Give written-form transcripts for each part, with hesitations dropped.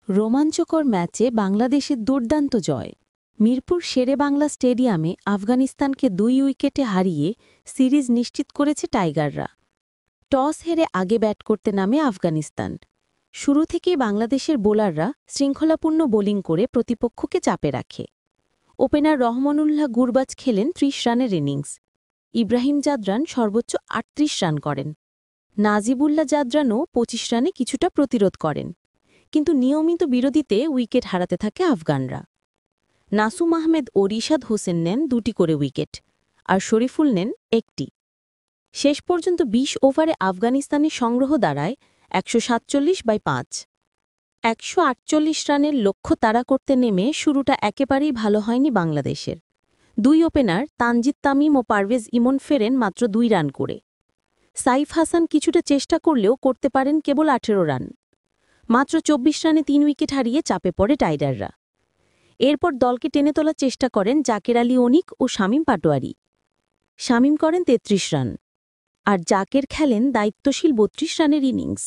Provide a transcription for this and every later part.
রোমাঞ্চকর ম্যাচে বাংলাদেশের দুর্দান্ত জয়। মিরপুর শেরেবাংলা স্টেডিয়ামে আফগানিস্তানকে ২ উইকেটে হারিয়ে সিরিজ নিশ্চিত করেছে টাইগাররা। টস হেরে আগে ব্যাট করতে নামে আফগানিস্তান। শুরু থেকেই বাংলাদেশের বোলাররা শৃঙ্খলাপূর্ণ বোলিং করে প্রতিপক্ষকে চাপে রাখে। ওপেনার রহমানুল্লাহ গুরবাজ খেলেন ৩০ রানের ইনিংস। ইব্রাহিম জাদরান সর্বোচ্চ ৩৮ রান করেন। নাজিবুল্লাহ জাদরানও ২৫ রানে কিছুটা প্রতিরোধ করেন, কিন্তু নিয়মিত বিরতিতে উইকেট হারাতে থাকে আফগানরা। নাসুম আহমেদ ও রিশাদ হোসেন নেন ২টি করে উইকেট, আর শরীফুল নেন ১টি। শেষ পর্যন্ত ২০ ওভারে আফগানিস্তানের সংগ্রহ দাঁড়ায় ১৪৭/৫। ১৪৮ রানের লক্ষ্য তাড়া করতে নেমে শুরুটা একেবারেই ভালো হয়নি বাংলাদেশের। ২ ওপেনার তানজিদ তামিম ও পারভেজ ইমন ফেরেন মাত্র ২ রান করে। সাইফ হাসান কিছুটা চেষ্টা করলেও করতে পারেন কেবল ১৮ রান। মাত্র ২৪ রানে ৩ উইকেট হারিয়ে চাপে পড়ে টাইগাররা। এরপর দলকে টেনে তোলার চেষ্টা করেন জাকের আলী অনিক ও শামীম পাটোয়ারি। শামীম করেন ৩৩ রান, আর জাকের খেলেন দায়িত্বশীল ৩২ রানের ইনিংস।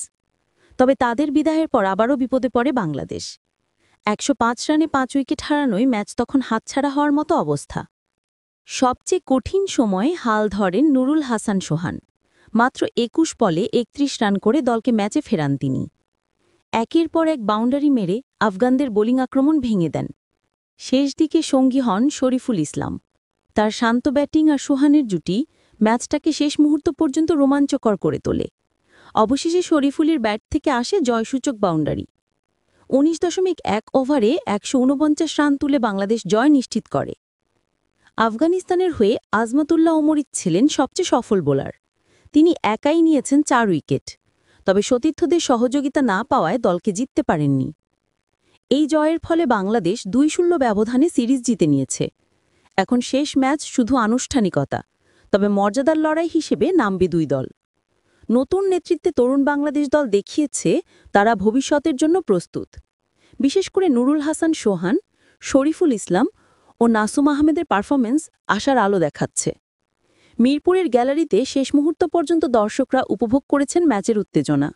তবে তাদের বিদায়ের পর আবারও বিপদে পড়ে বাংলাদেশ। ১০৫ রানে ৫ উইকেট হারানোয় ম্যাচ তখন হাতছাড়া হওয়ার মতো অবস্থা। সবচেয়ে কঠিন সময়ে হাল ধরেন নুরুল হাসান সোহান। মাত্র ২১ বলে ৩১ রান করে দলকে ম্যাচে ফেরান তিনি। একের পর এক বাউন্ডারি মেরে আফগানদের বোলিং আক্রমণ ভেঙে দেন। শেষ দিকে সঙ্গী হন শরীফুল ইসলাম। তার শান্ত ব্যাটিং আর সোহানের জুটি ম্যাচটাকে শেষ মুহূর্ত পর্যন্ত রোমাঞ্চকর করে তোলে। অবশেষে শরীফুলের ব্যাট থেকে আসে জয়সূচক বাউন্ডারি। ১৯.১ ওভারে ১৪৯ রান তুলে বাংলাদেশ জয় নিশ্চিত করে। আফগানিস্তানের হয়ে আজমাতুল্লাহ ওমরিদ ছিলেন সবচেয়ে সফল বোলার। তিনি একাই নিয়েছেন ৪ উইকেট, তবে সতীর্থদের সহযোগিতা না পাওয়ায় দলকে জিততে পারেননি। এই জয়ের ফলে বাংলাদেশ ২-০ ব্যবধানে সিরিজ জিতে নিয়েছে। এখন শেষ ম্যাচ শুধু আনুষ্ঠানিকতা, তবে মর্যাদার লড়াই হিসেবে নামবে দুই দল। নতুন নেতৃত্বে তরুণ বাংলাদেশ দল দেখিয়েছে তারা ভবিষ্যতের জন্য প্রস্তুত। বিশেষ করে নুরুল হাসান সোহান, শরীফুল ইসলাম ও নাসুম আহমেদের পারফরমেন্স আশার আলো দেখাচ্ছে। মিরপুরের গ্যালারিতে শেষ মুহূর্ত পর্যন্ত দর্শকরা উপভোগ করেছেন ম্যাচের উত্তেজনা।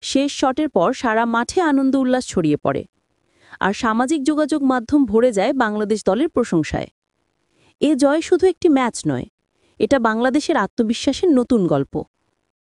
শেষ শটের পর সারা মাঠে আনন্দ উল্লাস ছড়িয়ে পড়ে, আর সামাজিক যোগাযোগ মাধ্যম ভরে যায় বাংলাদেশ দলের প্রশংসায়। এ জয় শুধু একটি ম্যাচ নয়, এটা বাংলাদেশের আত্মবিশ্বাসের নতুন গল্প।